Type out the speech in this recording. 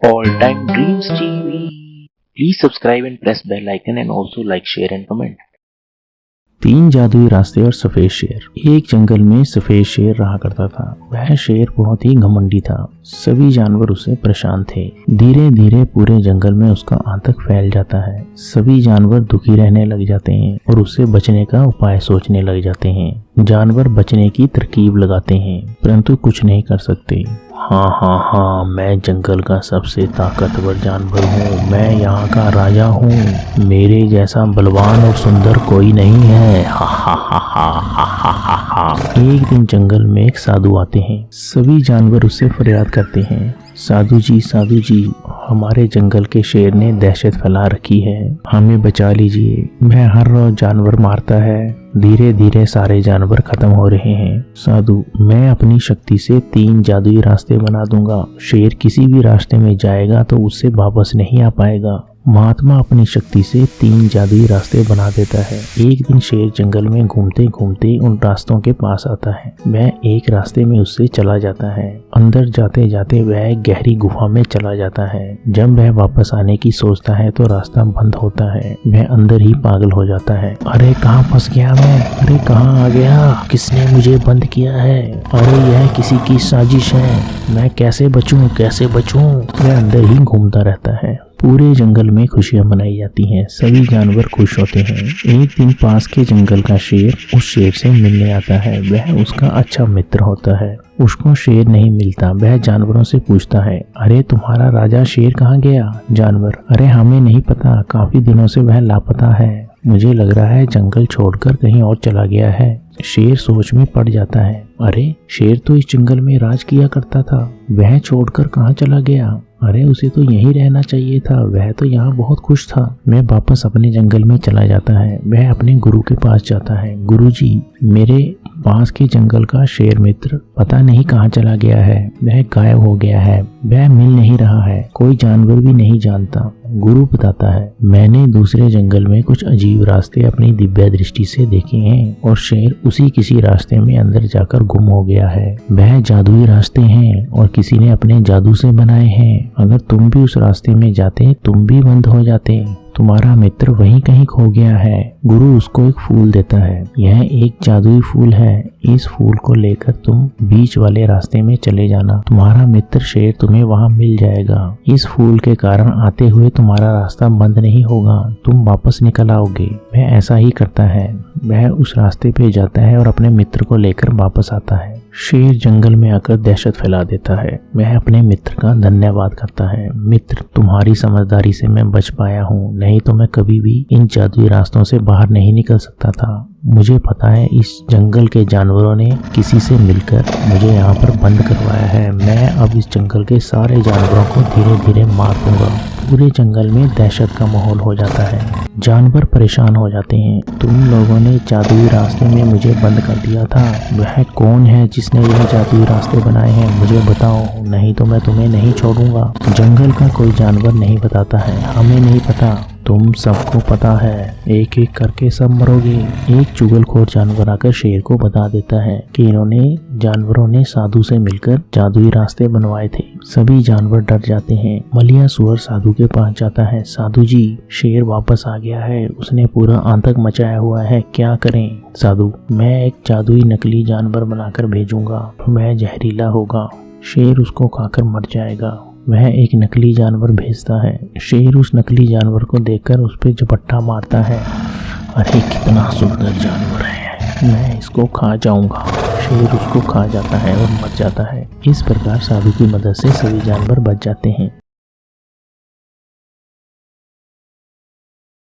All Time Dreams TV. Please subscribe and press bell icon and also like, share and comment. 3 जादुई रास्ते और सफेद शेर। एक जंगल में सफेद शेर रहा करता था। वह शेर बहुत ही घमंडी था। सभी जानवर उससे परेशान थे। धीरे धीरे पूरे जंगल में उसका आतंक फैल जाता है। सभी जानवर दुखी रहने लग जाते हैं और उससे बचने का उपाय सोचने लग जाते हैं। जानवर बचने की तरकीब लगाते हैं परंतु कुछ नहीं कर सकते। हाँ, मैं जंगल का सबसे ताकतवर जानवर हूँ। मैं यहाँ का राजा हूँ। मेरे जैसा बलवान और सुंदर कोई नहीं है। एक दिन जंगल में एक साधु आते हैं। सभी जानवर उससे फरियाद करते हैं, साधु जी, हमारे जंगल के शेर ने दहशत फैला रखी है, हमें बचा लीजिए। वह हर रोज जानवर मारता है। धीरे धीरे सारे जानवर खत्म हो रहे हैं। साधु, मैं अपनी शक्ति से 3 जादुई रास्ते बना दूंगा। शेर किसी भी रास्ते में जाएगा तो उससे वापस नहीं आ पाएगा। महात्मा अपनी शक्ति से 3 जादुई रास्ते बना देता है। एक दिन शेर जंगल में घूमते घूमते उन रास्तों के पास आता है। वह एक रास्ते में उससे चला जाता है। अंदर जाते जाते वह एक गहरी गुफा में चला जाता है। जब वह वापस आने की सोचता है तो रास्ता बंद होता है। वह अंदर ही पागल हो जाता है। अरे कहाँ फंस गया मैं? अरे कहाँ आ गया? किसने मुझे बंद किया है? अरे यह किसी की साजिश है। मैं कैसे बचूं? वह अंदर ही घूमता रहता है। पूरे जंगल में खुशियां मनाई जाती हैं। सभी जानवर खुश होते हैं। एक दिन पास के जंगल का शेर उस शेर से मिलने आता है। वह उसका अच्छा मित्र होता है। उसको शेर नहीं मिलता। वह जानवरों से पूछता है, अरे तुम्हारा राजा शेर कहाँ गया? जानवर, अरे हमें नहीं पता, काफी दिनों से वह लापता है। मुझे लग रहा है जंगल छोड़कर कहीं और चला गया है। शेर सोच में पड़ जाता है। अरे शेर तो इस जंगल में राज किया करता था, वह छोड़कर कहाँ चला गया? अरे उसे तो यहीं रहना चाहिए था, वह तो यहाँ बहुत खुश था। वह वापस अपने जंगल में चला जाता है। वह अपने गुरु के पास जाता है। गुरुजी, मेरे पास के जंगल का शेर मित्र पता नहीं कहाँ चला गया है। वह गायब हो गया है। वह मिल नहीं रहा है। कोई जानवर भी नहीं जानता। गुरु बताता है, मैंने दूसरे जंगल में कुछ अजीब रास्ते अपनी दिव्य दृष्टि से देखे हैं और शेर उसी किसी रास्ते में अंदर जाकर गुम हो गया है। वह जादुई रास्ते हैं और किसी ने अपने जादू से बनाए हैं। अगर तुम भी उस रास्ते में जाते तुम भी बंद हो जाते। तुम्हारा मित्र वहीं कहीं खो गया है। गुरु उसको एक फूल देता है। यह एक जादुई फूल है। इस फूल को लेकर तुम बीच वाले रास्ते में चले जाना। तुम्हारा मित्र शेर तुम्हें वहां मिल जाएगा। इस फूल के कारण आते हुए तुम्हारा रास्ता बंद नहीं होगा। तुम वापस निकल आओगे। वह ऐसा ही करता है। वह उस रास्ते पे जाता है और अपने मित्र को लेकर वापस आता है। शेर जंगल में आकर दहशत फैला देता है। वह अपने मित्र का धन्यवाद करता है। मित्र, तुम्हारी समझदारी से मैं बच पाया हूँ, नहीं तो मैं कभी भी इन जादुई रास्तों से बाहर नहीं निकल सकता था। मुझे पता है इस जंगल के जानवरों ने किसी से मिलकर मुझे यहाँ पर बंद करवाया है। मैं अब इस जंगल के सारे जानवरों को धीरे धीरे मार दूंगा। पूरे जंगल में दहशत का माहौल हो जाता है। जानवर परेशान हो जाते हैं। तुम लोगों ने जादुई रास्ते में मुझे बंद कर दिया था। वह कौन है जिसने यह जादुई रास्ते बनाए हैं? मुझे बताओ, नहीं तो मैं तुम्हें नहीं छोड़ूंगा। जंगल का कोई जानवर नहीं बताता है। हमें नहीं पता, तुम सबको पता है। एक एक करके सब मरोगे। एक चुगलखोर जानवर आकर शेर को बता देता है कि जानवरों ने साधु से मिलकर जादुई रास्ते बनवाए थे। सभी जानवर डर जाते हैं। मलिया सुअर साधु के पास जाता है। साधु जी, शेर वापस आ गया है। उसने पूरा आतंक मचाया हुआ है, क्या करें? साधु, मैं एक जादुई नकली जानवर बनाकर भेजूंगा। वह जहरीला होगा। शेर उसको खाकर मर जाएगा। वह एक नकली जानवर भेजता है। शेर उस नकली जानवर को देखकर उस पर झपट्टा मारता है। अरे कितना सुंदर जानवर है, मैं इसको खा जाऊंगा। शेर उसको खा जाता है और मर जाता है। इस प्रकार साधु की मदद से सभी जानवर बच जाते हैं।